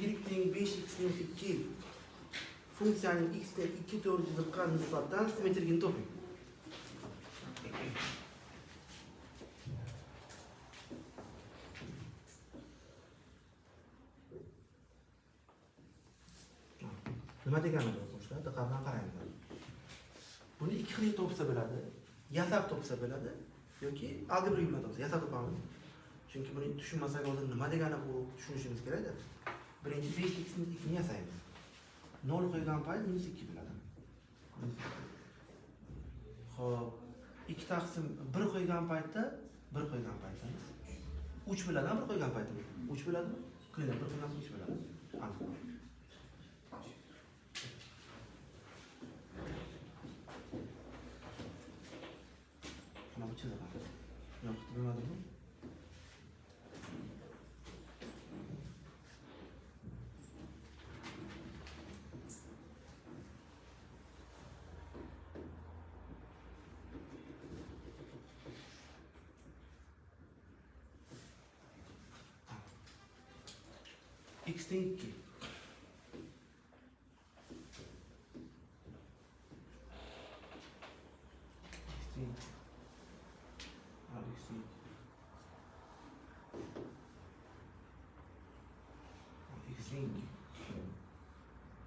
y teng 5x minus 2 funksiyaning x dan 2 to'g'rilikqa nisbatan simetrigini toping. Nima degani bu qo'shlar? Diqqat bilan qaranglar. Buni ikki xil topsa bo'ladi. Yasab topsa bo'ladi yoki algebra bilan topsa. Yasab topamiz. Chunki buni tushunmasak hozir nima degani bu tushunishimiz kerak-da. Birinchi 5x minus 2 ni yasaymiz. 0 qo'ygan payt minus 2 bo'ladi. Xo'p, 2 taqsim 1 qo'ygan paytda 3 bo'ladi, 1 qo'ygan paytda 3 bo'ladimi? Qilinglar, 1 qo'ygan 3 bo'ladi. Aniq. Mana bu chiziqlar. Yo'q, bilmadimmi? X teng 2.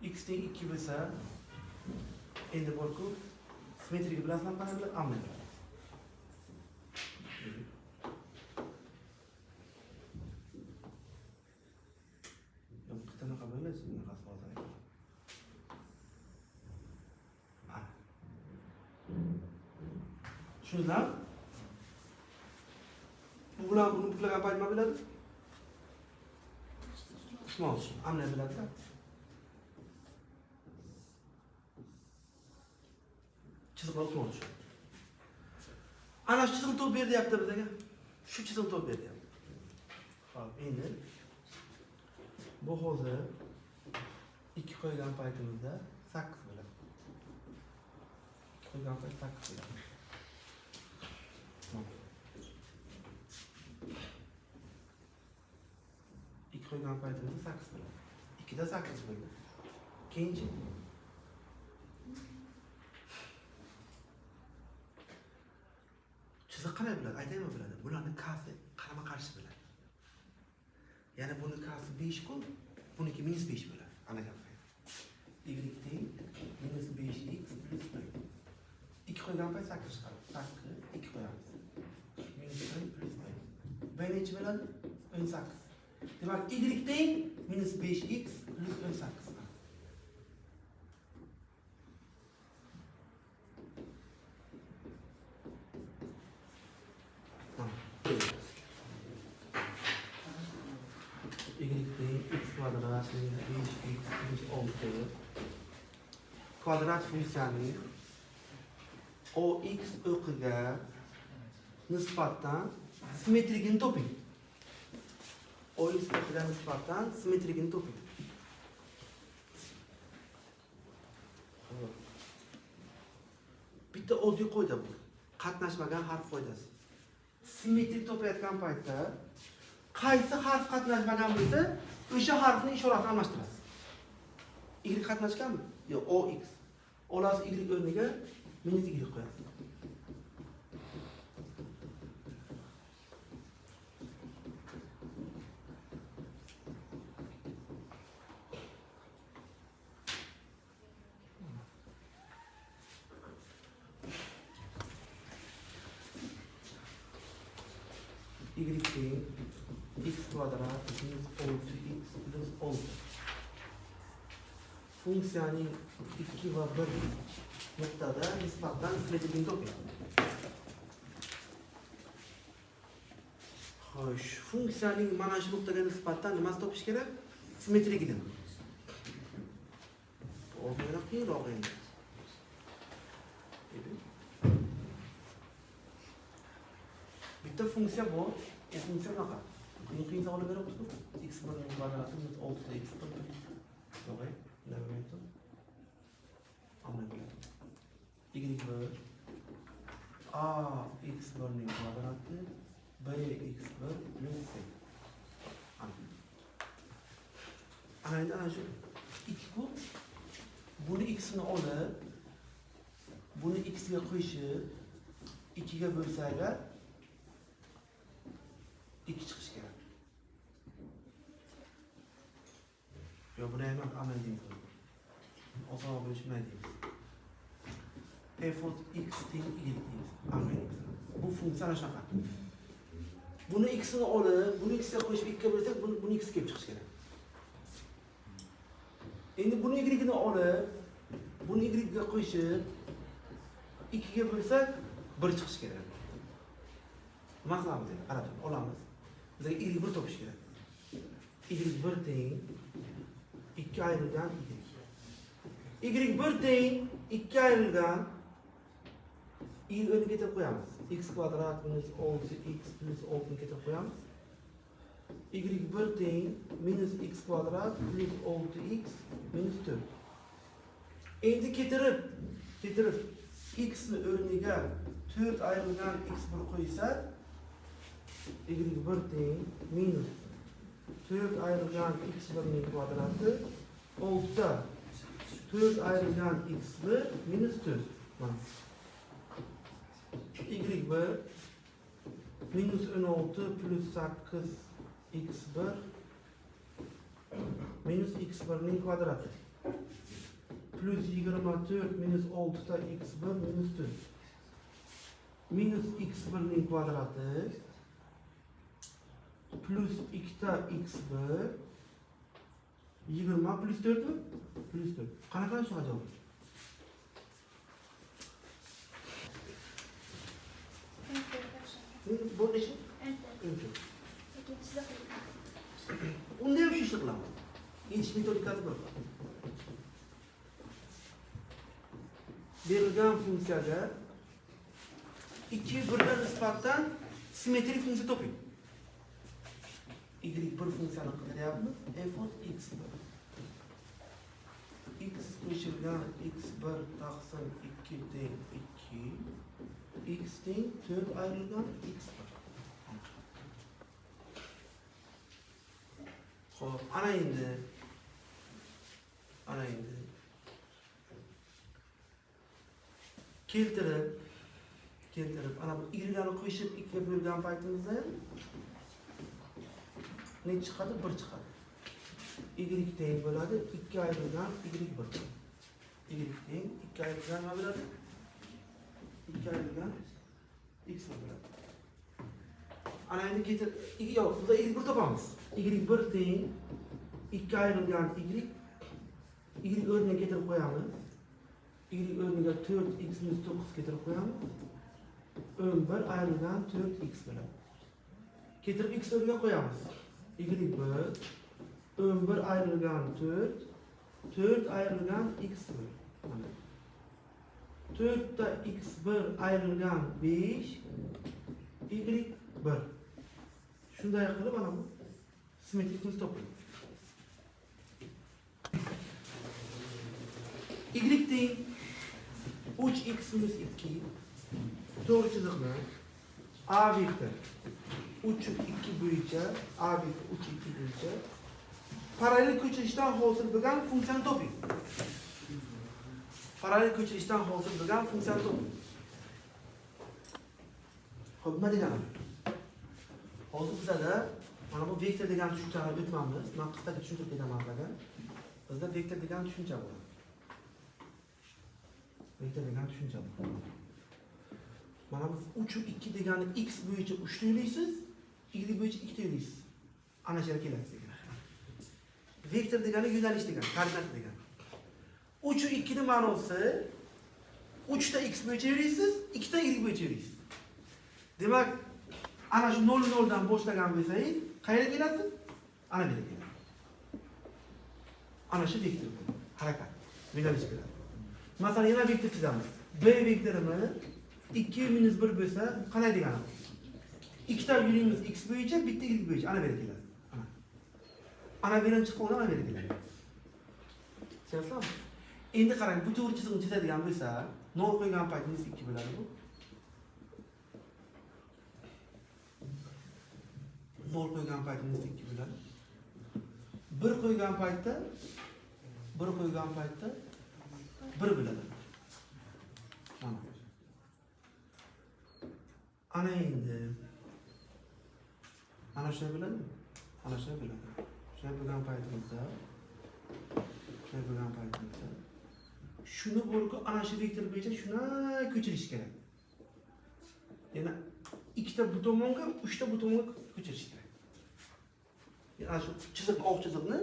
X teng 2 bo'lsa, endi bu simetrika bilasizmi qanaqa bo'ladi? Ammo bo'ladi. Yo'q, qanaqa bo'ladi? Bunaqasi hozir. Mana. Tushundingizmi? Bu bilan buni buklagan payt nima bo'ladi? Small, ammo bo'ladi-da. Chiziqlar usmon tushadi. Ana shu chiziqni to'p beryapti bizga. Shu chiziqni to'p beryapti. Xo'p, endi bu hozir 2 qo'ygan paytimizda 8 bo'ladi. 2 qo'ygan payt 8 bo'ladi. Qo'ygan paytimizda 8 bo'ladi. 2 da 8 bo'ldi. Keyinchi chiziq qanday bo'ladi? Aytaymi bo'ladi. Bularning k'si qarama-qarshi bo'ladi. Ya'ni buni k'si 5 ku, buniki minus 5 bo'ladi. Ana gap. Y teng minus 5x plus 1. 2 qo'ygan payt 8 chiqadi. 8 2 qo'yamiz. Minus 1 plus 1. B necha bo'ladi? 18. Demak, y teng minus 5x plus 18. Y teng x kvadrat minus 5x plus 6 kvadrat funksiyaning ox o'qiga nisbatan simetrigini toping. Ox o'qiga nisbatan simetrigini toping. Bitta oddiy qoida bu. Qatnashmagan harf qoidasi. Simetrik topayotgan paytda qaysi harf qatnashmagan bo'lsa, o'sha harfning ishorasini almashtirasiz. Y qatnashganmi? Yo'q, ox. Olasiz y o'rniga minus y qo'yasiz. Y teng x kvadrat minus 6x plus 6. Funksiyaning 2 va 1 nuqtada nisbatan simetrigini toping. Xo'sh, funksiyaning mana shu nuqtaga nisbatan nimasi topish kerak? Simetrigini. O'zini qiyinroq endi. Bitta funksiya bor, bu funksiya bunaqa. Eng qiyin savolni beramiz. X1 kvadrati minus 6x1. To'g'ri? Nima bo'ladi? Ammo bo'ladi. Y1 a x1 ning kvadrati b x1 plus c. ana şu 2 ku. Bunu x'ini olib, bunu x'ga qo'shib, 2 ga bo'lsalar 2 chiqish kerak. Yo, buni ham amal deymiz. Oson bo'lishi nima deymiz? F of x teng y deymiz. Amal deymiz. Bu funksiya shunaqa. Buni x'ini olib, buni x ga qo'shib 2 ga bo'lsak, buni x kelib chiqish kerak. Endi buni y'ni olib, buni y ga qo'shib 2 ga bo'lsak 1 chiqish kerak. Nima qilamiz endi? Qarab olamiz. Bizga y 1 topish kerak. Y 1 teng 2 ayrılgan y. Y 1 teng 2 ayrılgan y o'rniga keltirib qo'yamiz. X kvadrat minus 6x plus 6 ni keltirib qo'yamiz. Y 1 teng minus x kvadrat plus 6x minus 4. Endi ketirib x ni o'rniga 4 ayrılgan x1 qo'ysak, y 1 teng minus 4 ayrılgan x1 ning kvadrati 6 da 4 ayrılgan x1 minus 4. Mana. Y1 minus 16 plus 8 x1 minus x1 ning kvadrati plus 24 minus 6 da x1 minus 4 minus x1 ning kvadrati plus 2 da x1 20 plus 4 mi? Plus 4. Qanaqa shunaqa javob? Bu nechi? Enter. Unda ham shu ishni qilamiz. Yetish metodikasi bor. Berilgan funksiyada 2 birga nisbatan simmetrik funksiya toping. Y bir funksiyani qidiryapmiz. F of x1. X qo'shilgan x1 taqsim 2 teng 2. X teng 4 ayrılgan x1. Xo'p, ana endi keltirib ana bu y'larni qo'shib 2 ga bo'lgan paytimizda ne chiqadi? 1 chiqadi. Y teng bo'ladi 2 ayrılgan y1. Y teng 2 ayrılgan nima bo'ladi? 2 ayrılgan x1 bo'ladi. Ana endi yo'q, bizda y1 topamiz. Y1 teng 2 ayrılgan y. Y o'rniga keltirib qo'yamiz. Y o'rniga 4x minus 9 keltirib qo'yamiz. 11 ayrılgan 4x bo'ladi. Keltirib x o'rniga qo'yamiz. Y1 11 ayrılgan 4 ayrılgan x1. 4 da x1 ayrılgan 5 y1. Shunday qilib mana bu simmetrik funksiya topiladi. Y teng 3x minus 2 to'g'ri chiziqni A vektor 3-2 bo'yicha A vektor 3-2 bo'yicha parallel ko'chirishdan hosil bo'lgan funksiyani toping. Parallel ko'chirishdan hosil bo'lgan funksiyani toping. Xo'p, nima degani? Hozir bizda mana bu vektor degan tushunchani o'tmamiz. Men qisqacha tushuntirib beraman sizlarga. Bizda vektor degan tushuncha bor. Vektor degan tushuncha bor. Mana bu 3-2 degani x bo'yicha 3 deysiz, y bo'yicha 2 deysiz. Ana shu yerga kelasiz. Vektor degani yo'nalish degani, koordinat degani. 3-2 ning ma'nosi 3 ta x bo'yicha yurisiz, 2 ta y bo'yicha yurisiz. Demak, ana shu 0 dan boshlagan bo'lsangiz, qayerga kelasiz? Ana bu yerga kelasiz. Ana shu vektor harakat, yo'nalish bo'ladi. Masalan, yana vektor chizamiz. B vektorimiz 2 minus 1 bo'lsa, qanday degani? 2 ta yurimiz x bo'yicha, bitta y bo'yicha. Ana bu yerga kelasiz. Ana birinchi qo'ldan ana berib keladi. Tushunyapsizmi? Endi qarang, bu to'g'ri chiziqni chizadigan bo'lsa, 0 qo'ygan paytimiz 2 bo'ladi bu. 0 qo'ygan paytimiz 2 bo'ladi. 1 qo'ygan paytda 1 bo'ladi. Mana. Ana endi ana shunday bo'ladimi? Ana shunday bo'ladi. Shunday bo'lgan paytimizda shuni bo'lib ana shu vektor bo'yicha shunday ko'chirish kerak. Yana ikkita bu tomonga, uchta bu tomonga ko'chirish kerak. Yana shu chiziqni, oq chiziqni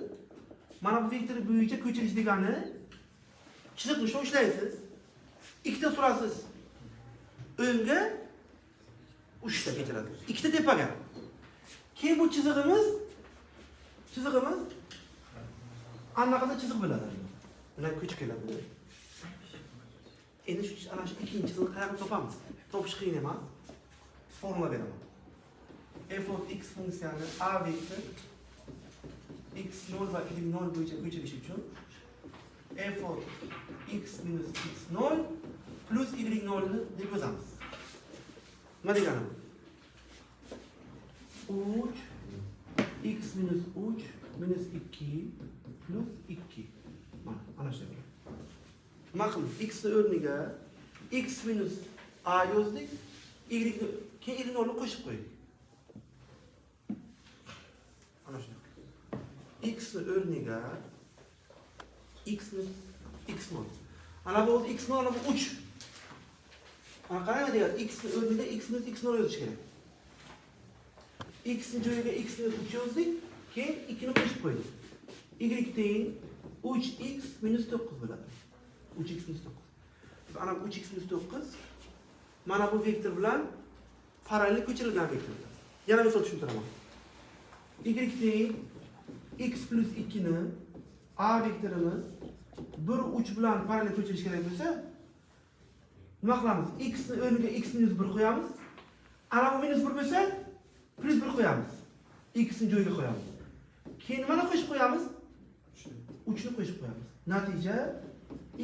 mana bu vektor bo'yicha ko'chirish degani chiziqni shu ishlaysiz. Ikkita surasiz. O'ngga uchta kechiradi. Ikkita tepaga. Keyin bu chizig'imiz anaqada chiziq bo'ladi. Ular ko'chib keladi. Endi ana shu ikkinchi chiziqni qayerdan topamiz? Topish qiyin emas. Formula beraman. F of x funksiyani a vektor x0 va y0 bo'yicha ko'chirish uchun f of x minus x0 plus y0 ni deb yozamiz. Nima degani bu? 3 x minus 3 minus 2 plus 2. Mana shu. Nima qildik? X ni o'rniga x minus a yozdik, y ni keyin y0 ni qo'shib qo'ydik. Mana shu. X ni o'rniga x minus x0. Ana bu x0 ana bu 3. Ana qarang deyapti, x ni o'rniga x minus x0 yozish kerak. X ni joyiga x minus 3 yozdik, keyin 2 ni qo'shib qo'ydik. Y teng 3x minus 9 bo'ladi. 3x minus 9. Ana bu 3x minus 9 mana bu vektor bilan parallel ko'chirilgan vektordir. Yana misol tushuntiraman. Y teng x plus 2 ni a vektorimiz 1 3 bilan parallel ko'chirish kerak bo'lsa, nima qilamiz? X ni o'rniga x minus 1 qo'yamiz. Ana bu minus 1 bo'lsa, plus 1 qo'yamiz. X ni joyiga qo'yamiz. Keyin nimani qo'shib qo'yamiz? 3 ni qo'shib qo'yamiz. Natija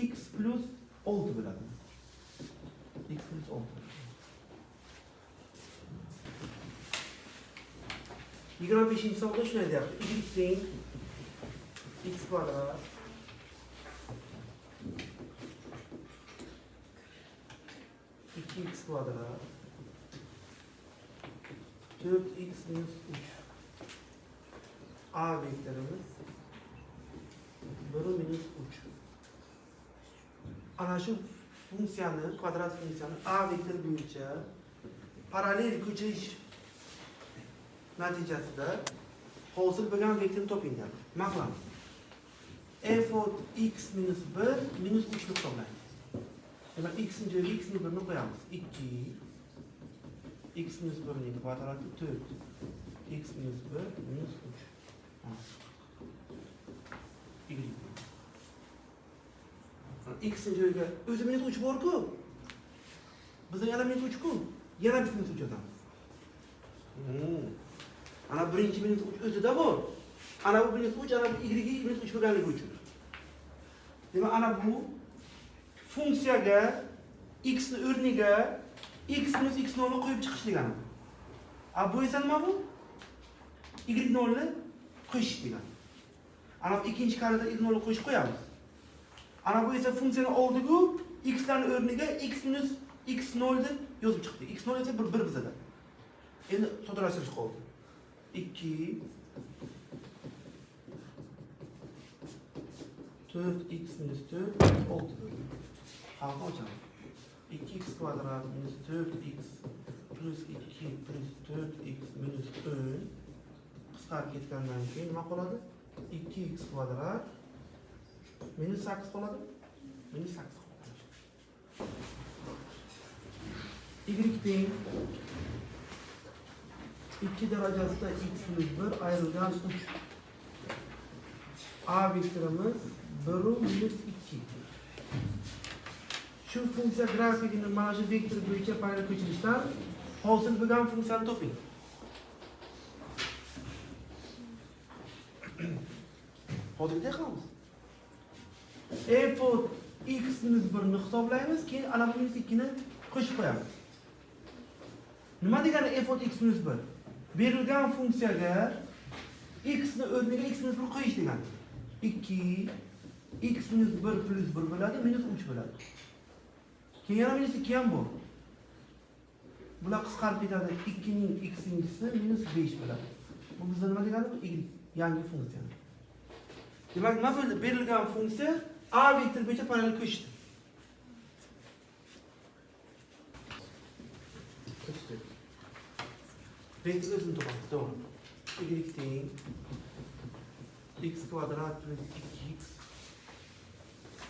x plus 6 bo'ladi. X plus 6. 25-savolda shunday deyapti. Y teng x kvadrat 2x kvadrat 4x minus 3 a vektorimiz 1 minus 3. Ana shu funksiyani, kvadrat funksiyani a vektor bo'yicha parallel ko'chirish natijasida hosil bo'lgan vektorni toping deyapti. Nima qilamiz? F of x minus 1 minus 3 ni hisoblaymiz. Demak, x ni joyiga x ni 1 ni qo'yamiz. 2 x minus 1 ning kvadrati 4 x minus 1 minus 3. X ni joyiga o'zi minus 3 bor-ku. Bizda yana minus 3 ku. Yana biz minus 3 yozamiz. Ana birinchi minus 3 o'zida bor. Ana bu minus 3, ana bu y minus 3 bo'lganligi uchun. Demak, ana bu funksiyaga x ni o'rniga x minus x0 ni qo'yib chiqish degani. Bu esa nima bu? y0 ni qo'shish degani. Ana bu ikkinchi karada y0 ni qo'shib qo'yamiz. Ana bu esa funksiyani oldiku x larning o'rniga x minus x0 deb yozib chiqdik. x0 esa bir bizada. Endi soddalashtirish qoldi. 2 4x minus 4 6 bo'ldi. Farqni ochamiz. 2x kvadrat minus 4x plus 2 plus 4x minus 10 qisqarib ketgandan keyin nima qoladi? 2x kvadrat minus 8 qoladi. Minus 8 qoladi. Y teng 2 darajasida x plus 1 ayrılgan 3. A vektorimiz 1 minus 2. Şu funksiya grafikini mana shu vektor bo'yicha parallel ko'chirishdan hosil bo'lgan funksiyani toping. Hozirda qilamiz. F of x minus 1 ni hisoblaymiz, keyin ana bu minus 2 ni qo'shib qo'yamiz. Nima degani f of x minus 1? Berilgan funksiyaga x'ni o'rniga x minus 1 qo'yish degani. 2 x minus 1 plus 1 bo'ladi, minus 3 bo'ladi. Keyin yana minus 2 ham bor. Bular qisqarib ketadi. 2 ning x-ingisi minus 5 bo'ladi. Bu bizda nima degani? Bu y yangi funksiya. Demak, nima bo'ldi? Berilgan funksiya a vektor bo'yicha parallel ko'chdi. Vektor o'zini topamiz, to'g'ri. Y teng x kvadrat plus 2x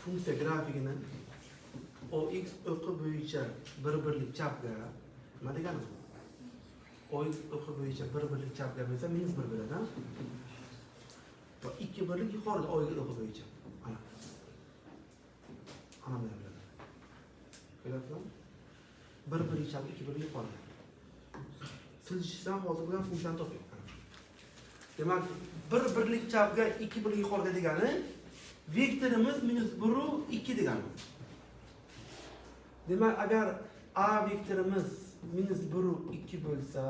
funksiya grafikini ox o'qi bo'yicha bir-birlik chapga nima degani? Ox o'qi bo'yicha bir-birlik chapga bo'lsa minus 1 bo'ladi, ha? Va 2 birlik yuqorida oy o'qi bo'yicha. Ana. Ana bunday bo'ladi. Ko'ryapsizmi? Bir-birlik chap 2 birlik yuqorida. Siljishdan hozir bilan funksiyani toping. Demak, bir-birlik chapga 2 birlik yuqorida degani vektorimiz minus 1 u 2 degani. Demak, agar a vektorimiz minus 1 u 2 bo'lsa,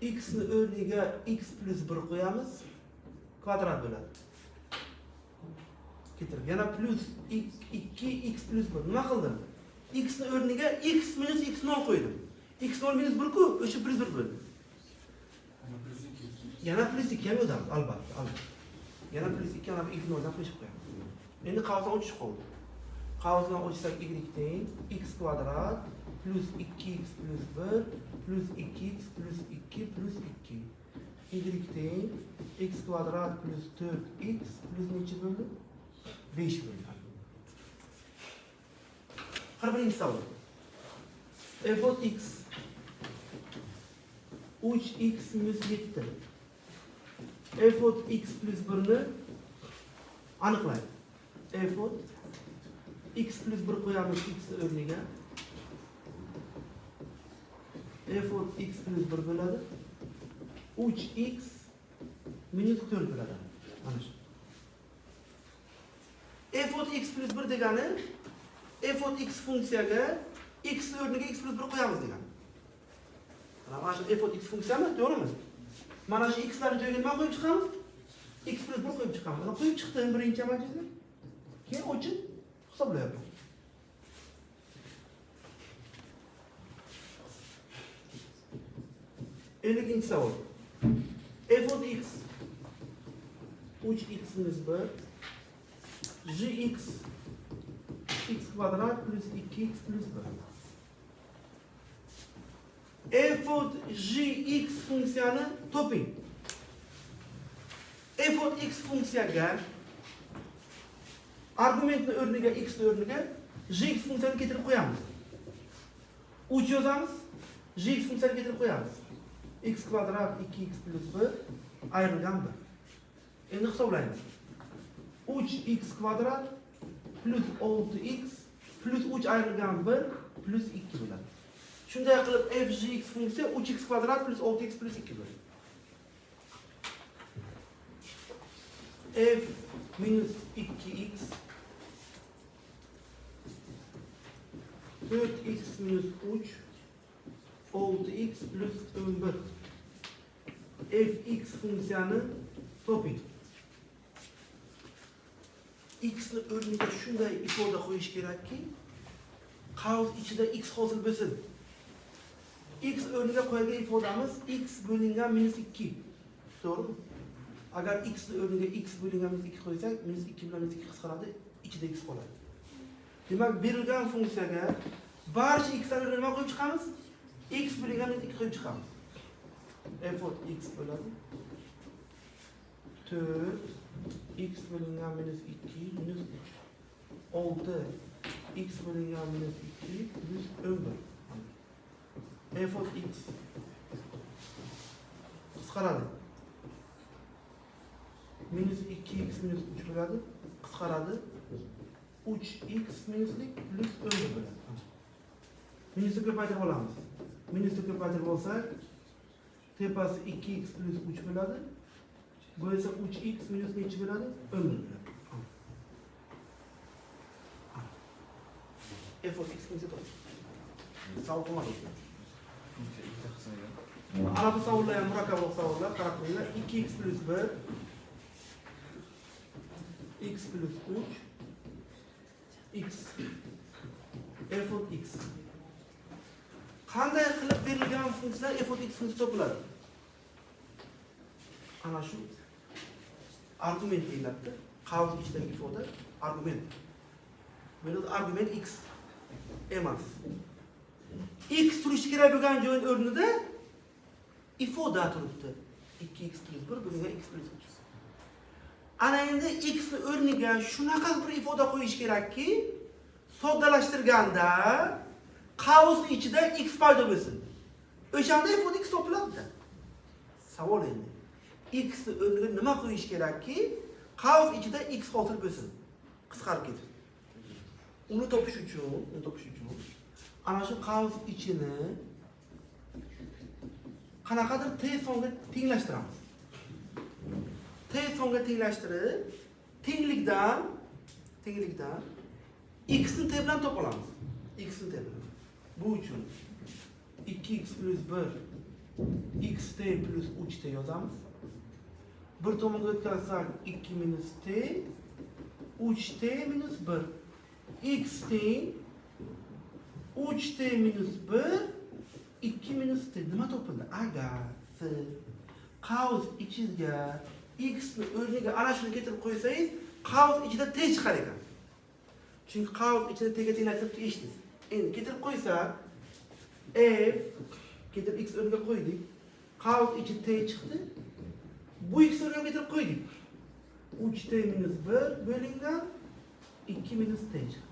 x ni o'rniga x plus 1 qo'yamiz, kvadrat bo'ladi. Ketirib, yana plus 2 x plus 1. Nima qildim? X ni o'rniga x minus x 0 qo'ydim. X 0 minus 1 ku, o'sha plus 1 bo'ldi. Yana plus 2 ham yozamiz, albatta. Yana plus 2 yana x 0 dan qo'shib qo'yamiz. Endi qavsdan o'chish qoldi. Qavsdan o'chsak y teng x kvadrat plus 2x plus 1 plus 2x plus 2 plus 2. Y teng x kvadrat plus 4x plus necha bo'ldi? 5 bo'ldi. 41-chi savol. f of x 3x minus 7. f of x plus 1 ni aniqlaydi. f of x plus 1 qo'yamiz x o'rniga. f of x plus 1 bo'ladi. 3x minus 4 bo'ladi. Mana shu. f of x plus 1 degani f of x funksiyaga x o'rniga x plus 1 qo'yamiz degani. Mana shu f of x funksiyami, to'g'rimi? Mana shu x larni joyiga nima qo'yib chiqamiz? X plus 1 qo'yib chiqamiz. Mana qo'yib chiqdim birinchi amalchizda. Keyin o'chib hisoblayapman. Elliginchi savol. f of x 3x minus 1 gx x kvadrat plus 2x plus 1. f of gx funksiyani toping. f of x funksiyaga argumentni o'rniga x o'rniga gx funksiyani keltirib qo'yamiz. 3 yozamiz, gx funksiyani keltirib qo'yamiz. X kvadrat 2x plus 1 ayrılgan 1. Endi hisoblaymiz. 3x kvadrat plus 6x plus 3 ayrılgan 1 plus 2 bo'ladi. Shunday qilib f gx funksiya 3x kvadrat plus 6x plus 2 bo'ladi. F minus 2x 4x minus 3 6x plus 11. fx funksiyani toping. X ni o'rniga shunday ifoda qo'yish kerakki, qavs ichida x hosil bo'lsin. X o'rniga qo'yilgan ifodamiz x bo'lingan minus 2. To'g'rimi? Agar x ni o'rniga x bo'lingan minus 2 qo'ysak, minus 2 bilan minus 2 qisqaradi, ichida x qoladi. Demak, berilgan funksiyaga barcha x larni nima qo'yib chiqamiz? X bo'lingan minus 2 qo'yib chiqamiz. f of x bo'ladi 4 x bo'lingan minus 2 minus 6 x bo'lingan minus 2 plus 11. f of x qisqaradi. Minus 2x minus 3 bo'ladi, qisqaradi. 3x minuslik plus 11 bo'ladi. Minusni ko'paytirib olamiz. Minusni ko'paytirib olsak, tepasi 2x plus 3 bo'ladi. Bu esa 3x minus necha bo'ladi? 11 bo'ladi. f of x funksiya to'g'ri. Savol qilmadik. Ana bu savollar ham murakkabroq savollar. Qarab qo'yinglar. 2x plus 1 x plus 3 x f of x. Qanday qilib berilgan funksiyalar f of x funksiyasi topiladi? Ana shu argument deyiladi. Qavs ichidagi ifoda argument. Bu argument x emas. X turishi kerak bo'lgan joy o'rnida ifoda turibdi. 2x plus 1 bo'lgan x plus 3. Ana endi x ni o'rniga shunaqa bir ifoda qo'yish kerakki, soddalashtirganda qavs ichida x paydo bo'lsin. O'shanda ifoda x topiladi. Savol endi. X ni o'rniga nima qo'yish kerakki, qavs ichida x hosil bo'lsin. Qisqarib ketadi. Uni topish uchun ana shu qavs ichini qanaqadir t songa tenglashtiramiz. T songa tenglashtirib, tenglikdan x ni t bilan topolamiz. X ni t bilan. Bu uchun 2x plus 1 xt plus 3t yozamiz. Bir tomonga o'tkazsak 2 minus t 3t minus 1 x teng 3t minus 1 2 minus t nima topildi? Agar siz qavs ichiga x ni o'rniga ana shuni keltirib qo'ysangiz, qavs ichida t chiqar ekan. Chunki qavs ichida t ga tenglashtirib eshitdingiz. Endi keltirib qo'ysak, f keltirib x o'rniga qo'ydik. Qavs ichi t chiqdi. Bu x o'rniga keltirib qo'ydik. 3t minus 1 bo'lingan 2 minus t chiqdi.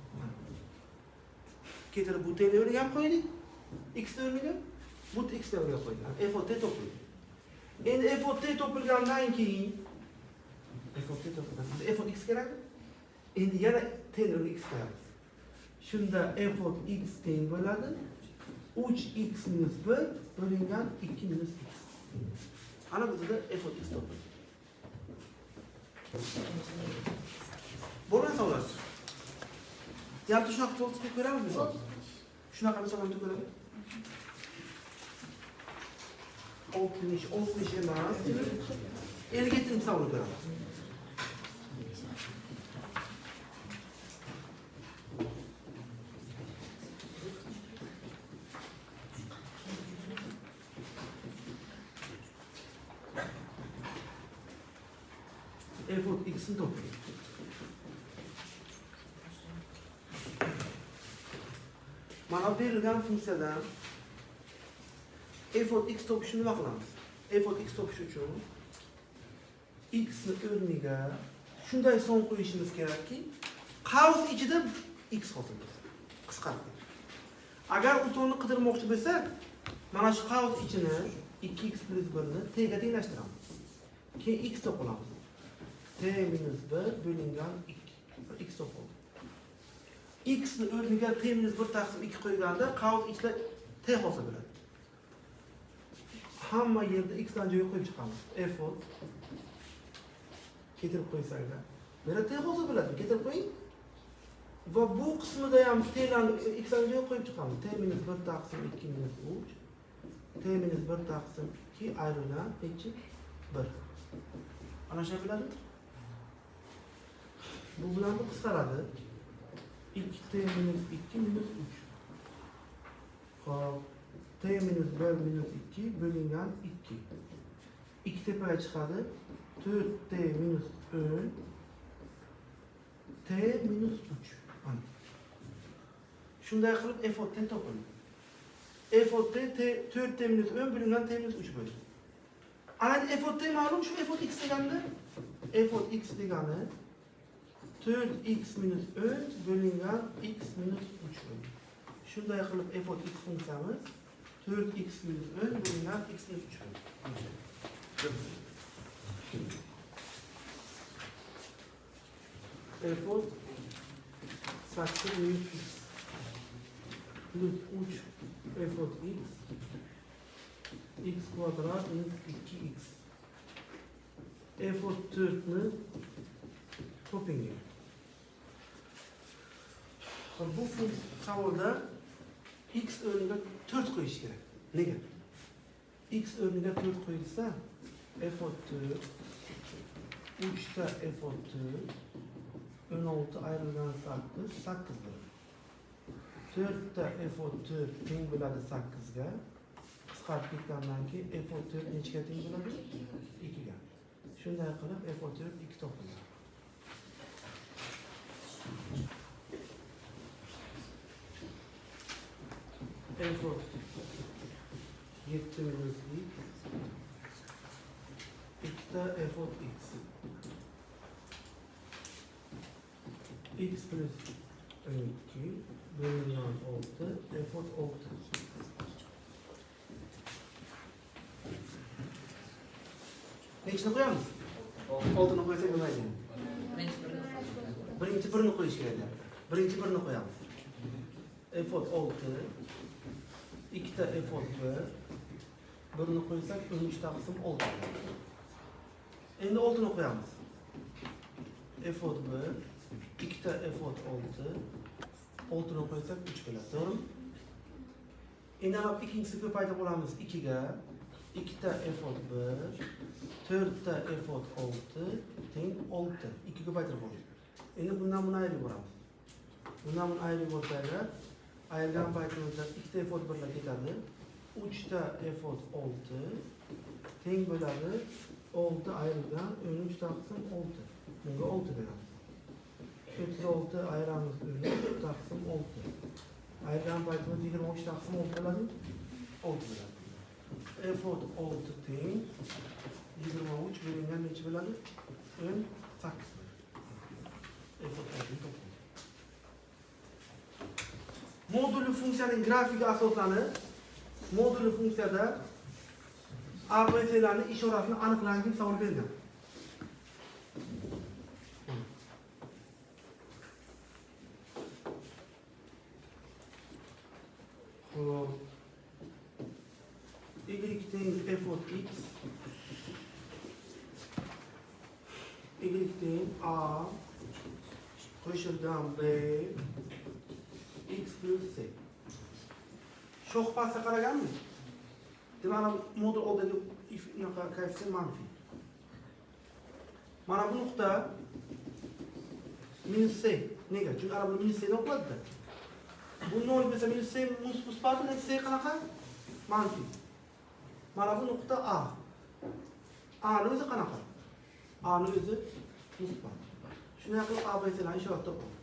Keltirib bu t o'rniga ham qo'ydik. X o'rniga bu x o'rniga qo'ydik. F of t topildi. Endi f of t topilgandan keyin f of x kerak. Endi yana t o'rniga x qo'yamiz. Shunda f of x teng bo'ladi 3x minus 1 bo'lingan 2 minus x. Ana bizda f of x topildi. Bo'lgan savollar. Yarıda shunaqa to'g'ri ko'ramiz misol. Shunaqa misollarni ko'ramiz. 60 emas. 57 misolni ko'ramiz. F of x'ni toping. Mana berilgan funksiyadan f of x topishni nima qilamiz? F of x topish uchun x ni o'rniga shunday son qo'yishimiz kerakki, qavs ichida x hosil bo'lsin. Qisqarib ketadi. Agar u sonni qidirmoqchi bo'lsak, mana shu qavs ichini 2x plus 1 ni t ga tenglashtiramiz. Keyin x topamiz. T minus 1 bo'lingan 2. X topildi. X ni o'rniga t minus 1 taqsim 2 qo'yganda qavs ichida t hosil bo'ladi. Hamma yerda x dan joyga qo'yib chiqamiz. F of keltirib qo'ysanglar, mana t hosil bo'ladi. Keltirib qo'ying. Va bu qismida ham t dan x dan joyga qo'yib chiqamiz. T minus 1 taqsim 2 minus 3. T minus 1 taqsim 2 ayrılan 1. Ana shunday bo'ladi. Bu bilan bu qisqaradi. 2t minus 2 minus 3. Hop. T minus 1 minus 2 bölüngen 2. 2 tepeye çıkardı. 4t minus 10. T minus 3. Şunday qilib f of t topildi. F of t 4t minus 10 bölüngen t minus 3 bölü. Ana f of t ma'lum, şu f of x deganda f of x degani 4x minus 10 bölüngen x minus 3 bölü. Şunday qilib f of x funksiyamiz 4x minus 10 bölüngen x minus 3 bölü. F of faktör minus x plus 3 f of x kvadrat minus 2x f of 4'ni topingi. Bu savolda x o'rniga 4 qo'yish kerak. Nega? x o'rniga 4 qo'yilsa, f od 4, 3'ta f od 4, 16 ayrılgan 8, 8 bo'ladi. 4'ta f od 4 teng bo'ladi 8 ga. Qisqarib ketgandan keyin f od 4 nechaga teng bo'ladi? 2 ga. Shunday qilib f od 4 2 topiladi. F od 7 minus x, 2'ta f od x. X plus 12 bölünen 6, f od 6. Nechini qo'yamiz? 6'ni qo'ysak nima deydi? Birinchi birini qo'yish kerak deyapti. Birinchi birini qo'yamiz. F od 6, 2'ta f od 1, birini qo'ysak 13 taqsim 6. Endi 6'ni qo'yamiz. F od 1, 2'ta f od 6, 6'ni qo'ysak 3 bo'ladi, to'g'rimi? Endi ana ikkinchisi ko'paytirib olamiz 2 ga. 2'ta f od 1, 4'ta f od 6 teng 6. 2 ko'paytirib oldik. Endi bundan buni ayirib yuboramiz. Bundan buni ayirib yuborsak, ayirgan paytimizda 2'ta f od 1 ketadi. 3'ta f od 6 teng bo'ladi 6 ayrılgan 13 taqsim 6. Bunga 6 beramiz. 36 ayıramiz 13 taqsim 6. Ayırgan paytimiz 23 taqsim 6 bo'ladi. 6 bo'ladi. F od 6 teng 23 bo'lingan necha bo'ladi? 18. F od 6 topildi. Modulli funksiyaning grafiki asoslanib, modulli funksiyada ABC'larning ishorasini aniqlang deb savol bergan. Y teng f od x, y teng a qo'shilgan b x plus c. Shoh pastga qaraganmiz? Demak, modul oldagi koeffitsient manfiy. Mana bu nuqta minus c. Nega? Chunki ana bu minus c dan o'qiladi-da. Bu 0 bo'lsa minus c musbat, c qanaqa? Manfiy. Mana bu nuqta A. A'ning o'zi qanaqa? A'ning o'zi musbat. Shunday qilib ABC'larni ishora topamiz.